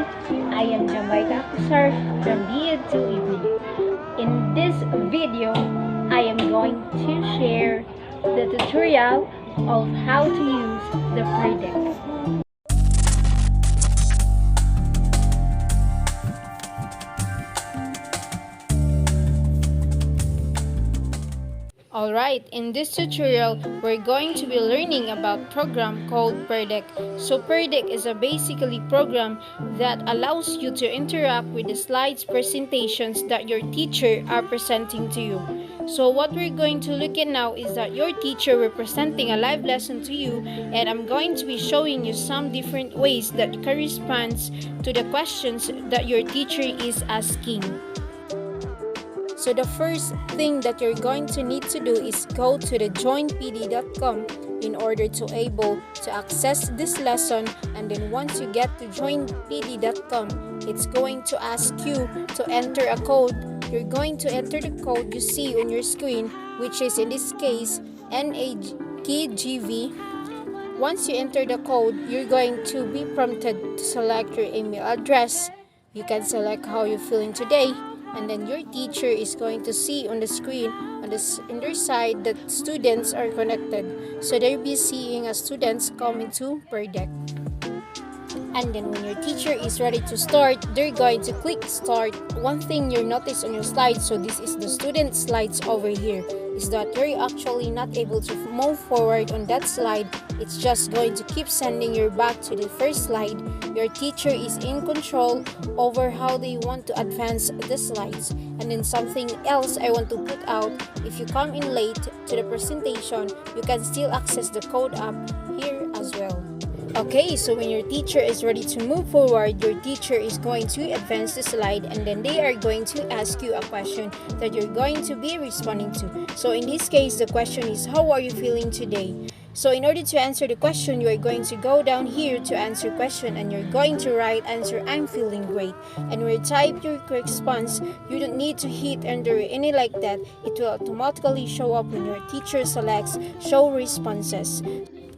I am Jamaica Kusar from BEd 2 Evening. In this video, I am going to share the tutorial of how to use the Pear deck. Alright, in this tutorial, we're going to be learning about program called Pear. So Pear is a basically program that allows you to interact with the slides presentations that your teacher are presenting to you. So what we're going to look at now is that your teacher representing a live lesson to you, and I'm going to be showing you some different ways that corresponds to the questions that your teacher is asking. So the first thing that you're going to need to do is go to the joinpd.com in order to able to access this lesson, and then once you get to joinpd.com, it's going to ask you to enter a code. You're going to enter the code you see on your screen, which is in this case NAKGV. Once you enter the code, you're going to be prompted to select your email address. You can select how you're feeling today, and then your teacher is going to see on the screen on the other side that students are connected. So they'll be seeing as students coming to Pear. And then when your teacher is ready to start, they're going to click start. One thing you'll notice on your slides, so this is the student slides over here, is that you're actually not able to move forward on that slide. It's just going to keep sending you back to the first slide. Your teacher is in control over how they want to advance the slides. And then something else I want to put out, if you come in late to the presentation, you can still access the code app here as well. Okay, so when your teacher is ready to move forward, your teacher is going to advance the slide, and then they are going to ask you a question that you're going to be responding to. So in this case, the question is, how are you feeling today? So in order to answer the question, you are going to go down here to answer question, and you're going to write answer, I'm feeling great. And when you type your response, you don't need to hit enter or any like that. It will automatically show up when your teacher selects show responses.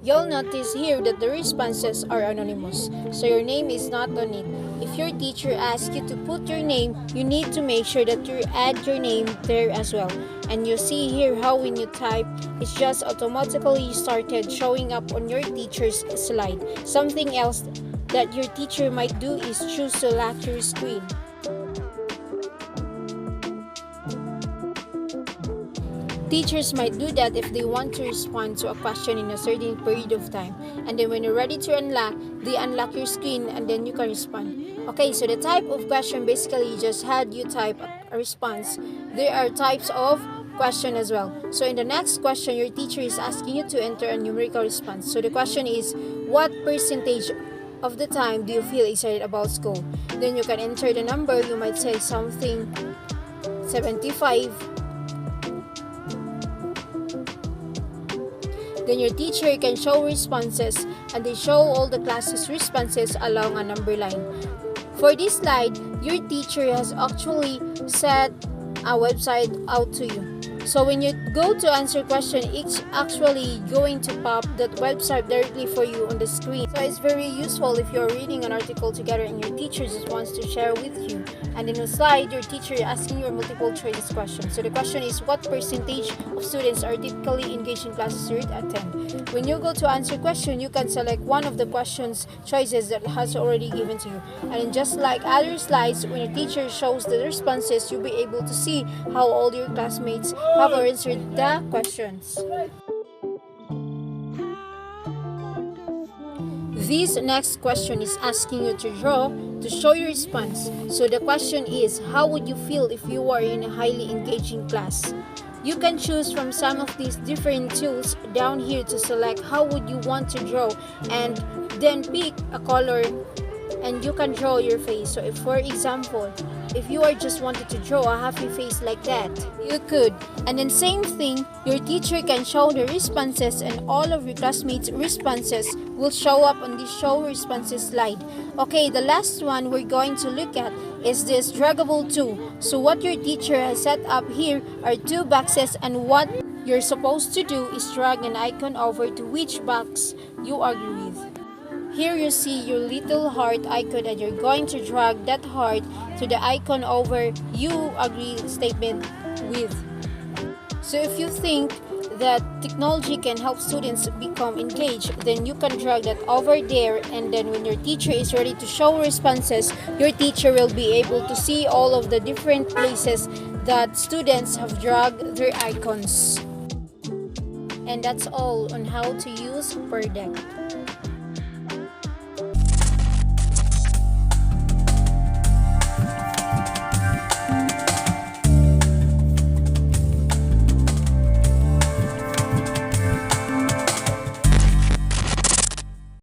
You'll notice here that the responses are anonymous, so your name is not on it. If your teacher asks you to put your name, you need to make sure that you add your name there as well. And you see here how when you type, it's just automatically started showing up on your teacher's slide. Something else that your teacher might do is choose to lock your screen. Teachers might do that if they want to respond to a question in a certain period of time. And then when you're ready to unlock, they unlock your screen and then you can respond. Okay, so the type of question basically just had you type a response. There are types of question as well. So in the next question, your teacher is asking you to enter a numerical response. So the question is, what percentage of the time do you feel excited about school? Then you can enter the number. You might say something 75. Then your teacher can show responses, and they show all the class's responses along a number line. For this slide, your teacher has actually set a website out to you. So when you go to answer question, it's actually going to pop that website directly for you on the screen. So it's very useful if you're reading an article together and your teacher just wants to share with you. And in the slide, your teacher is asking you a multiple choice question. So the question is, what percentage of students are typically engaged in classes you attend? When you go to answer question, you can select one of the questions choices that has already given to you. And just like other slides, when your teacher shows the responses, you'll be able to see how all your classmates have answered the questions. This next question is asking you to draw to show your response. So the question is, how would you feel if you are in a highly engaging class? You can choose from some of these different tools down here to select how would you want to draw, and then pick a color and you can draw your face. So if, for example, if you are just wanted to draw a happy face like that, you could. And then same thing, your teacher can show the responses, and all of your classmates' responses will show up on this show responses slide. Okay, the last one we're going to look at is this draggable tool. So what your teacher has set up here are two boxes, and what you're supposed to do is drag an icon over to which box you agree with. Here you see your little heart icon and you're going to drag that heart to the icon over you agree statement with. So if you think that technology can help students become engaged, then you can drag that over there, and then when your teacher is ready to show responses, your teacher will be able to see all of the different places that students have dragged their icons. And that's all on how to use Pear.